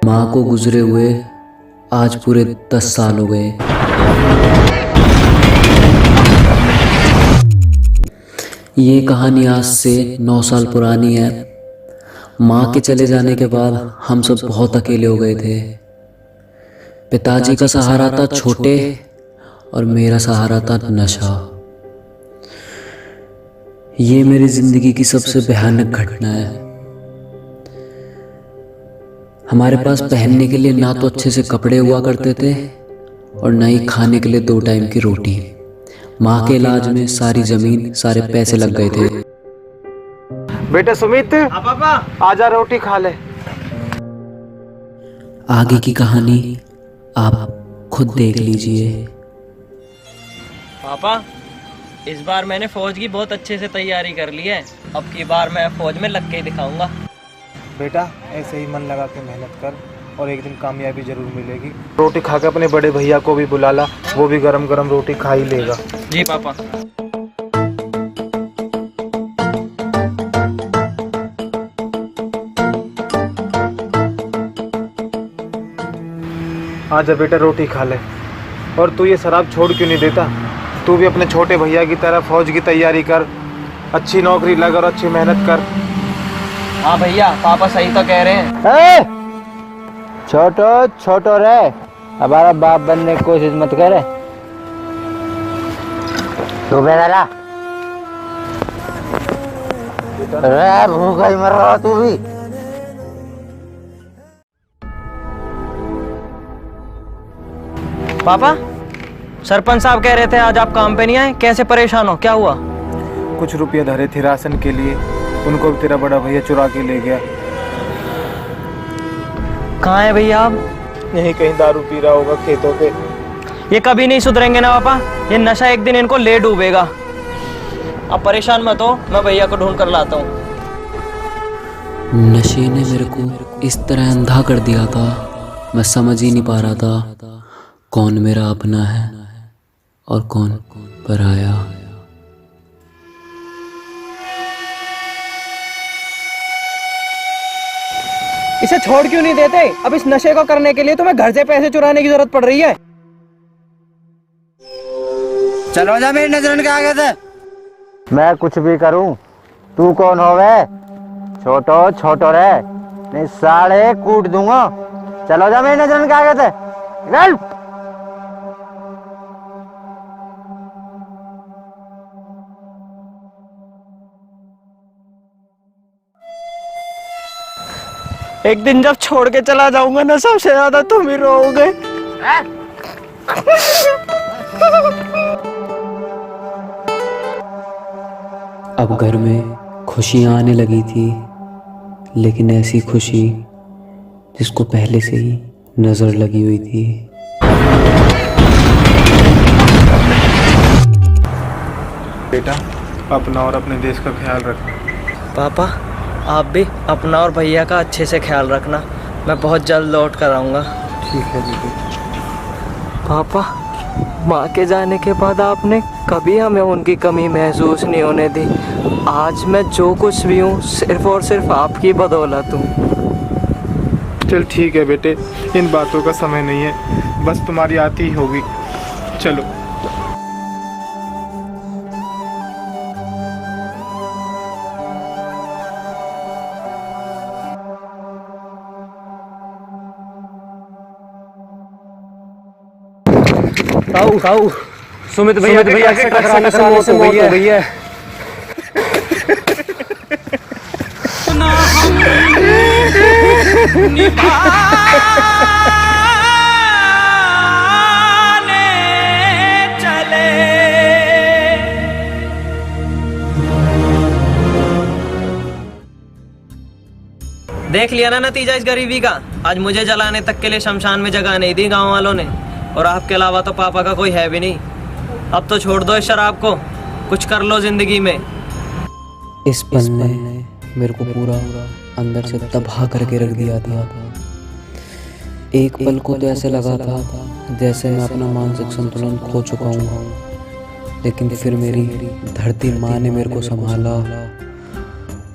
माँ को गुजरे हुए आज पूरे 10 साल हो गए। ये कहानी आज से 9 साल पुरानी है। माँ के चले जाने के बाद हम सब बहुत अकेले हो गए थे। पिताजी का सहारा था छोटे और मेरा सहारा था नशा। ये मेरी जिंदगी की सबसे भयानक घटना है। हमारे पास पहनने के लिए ना तो अच्छे से कपड़े हुआ करते थे और ना ही खाने के लिए 2 टाइम की रोटी। माँ के इलाज में सारी जमीन सारे पैसे लग गए थे। बेटा सुमित, पापा आजा रोटी खा ले। आगे की कहानी आप खुद देख लीजिए। पापा, इस बार मैंने फौज की बहुत अच्छे से तैयारी कर ली है। अब की बार मैं फौज में लग के ही दिखाऊंगा। बेटा ऐसे ही मन लगा के मेहनत कर और एक दिन कामयाबी जरूर मिलेगी। रोटी खा के अपने बड़े भैया को भी बुला ला, वो भी गरम गरम रोटी खा ही लेगा। जी पापा। आजा बेटा रोटी खा ले। और तू ये शराब छोड़ क्यों नहीं देता? तू भी अपने छोटे भैया की तरह फौज की तैयारी कर, अच्छी नौकरी लग और अच्छी मेहनत कर। हाँ भैया, पापा सही तो कह रहे हैं। छोटो छोटो रहे, हमारा बाप बनने की कोशिश मत करे। तू बेरा भूखा ही मर रहा तू भी। पापा, सरपंच साहब कह रहे थे आज आप काम पे नहीं आए, कैसे परेशान हो, क्या हुआ? कुछ रुपये धरे थे राशन के लिए, उनको भी तेरा बड़ा भैया चुरा के ले गया। कहाँ है भैया आप? यहीं कहीं दारू पी रहा होगा खेतों पे। ये कभी नहीं सुधरेंगे ना पापा, ये नशा एक दिन इनको ले डूबेगा। अब परेशान मत हो, मैं भैया को ढूंढ कर लाता हूँ। नशे ने मेरे को इस तरह अंधा कर दिया था, मैं समझ ही नहीं पा रहा था कौन मेरा अपना है और कौन पराया। इसे छोड़ क्यों नहीं देते? अब इस नशे को करने के लिए तुम्हें घर से पैसे चुराने की जरूरत पड़ रही है। चलो जा मेरी नजर के आगे से। मैं कुछ भी करूं, तू कौन होवे? छोटो छोटो रहे, नहीं साले कूट दूंगा। चलो जा मेरी नजर के आगे से। चल। एक दिन जब छोड़ के चला जाऊंगा ना, सबसे ज्यादा तुम ही रोओगे। अब घर में खुशियां आने लगी थी, लेकिन ऐसी खुशी जिसको पहले से ही नजर लगी हुई थी। बेटा अपना और अपने देश का ख्याल रखना। पापा, आप भी अपना और भैया का अच्छे से ख्याल रखना। मैं बहुत जल्द लौट कर आऊँगा। ठीक है दीदी। पापा, माँ के जाने के बाद आपने कभी हमें उनकी कमी महसूस नहीं होने दी। आज मैं जो कुछ भी हूँ सिर्फ और सिर्फ आपकी बदौलत हूँ। चल ठीक है बेटे, इन बातों का समय नहीं है, बस तुम्हारी आती ही होगी। चलो। ताऊ, सुमित भैया से टकराने से मौत हो गई है। देख लिया ना नतीजा इस गरीबी का। आज मुझे जलाने तक के लिए शमशान में जगह नहीं दी गांव वालों ने, और आपके अलावा तो पापा का कोई है भी नहीं। अब तो छोड़ दो इस शराब को, कुछ कर लो जिंदगी में। इस पल ने मेरे को पूरा अंदर से तबाह करके रख दिया था। एक पल को तो ऐसे लगा था जैसे मैं अपना मानसिक संतुलन खो चुका हूँ, लेकिन फिर मेरी धरती माँ ने मेरे को संभाला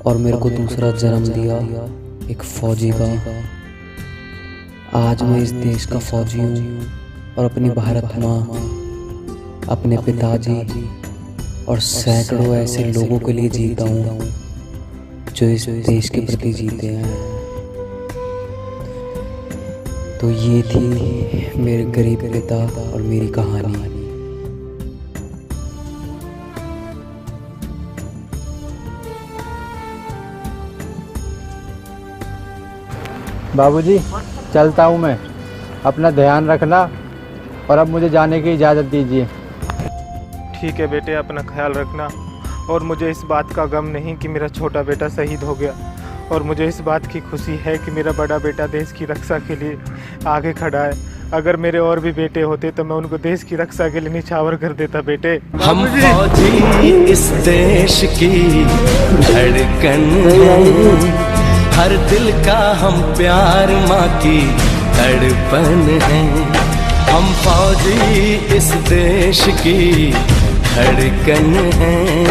और मेरे को दूसरा जन्म दिया, एक फौजी का। आज मैं इस देश का फौजी हूँ और अपनी भारत माँ, अपने पिताजी और सैकड़ों ऐसे लोगों के लिए जीता हूँ जो इस देश के प्रति जीते हैं। तो ये थी मेरे गरीब पिता और मेरी कहानी। बाबूजी, चलता हूँ मैं। अपना ध्यान रखना और अब मुझे जाने की इजाज़त दीजिए। ठीक है बेटे, अपना ख्याल रखना। और मुझे इस बात का गम नहीं कि मेरा छोटा बेटा शहीद हो गया, और मुझे इस बात की खुशी है कि मेरा बड़ा बेटा देश की रक्षा के लिए आगे खड़ा है। अगर मेरे और भी बेटे होते तो मैं उनको देश की रक्षा के लिए निछावर कर देता। बेटे, हम फौजी इस देश की धड़कन हैं, हर दिल का हम प्यार माँ की तड़पन है। हम फौजी इस देश की धड़कन हैं।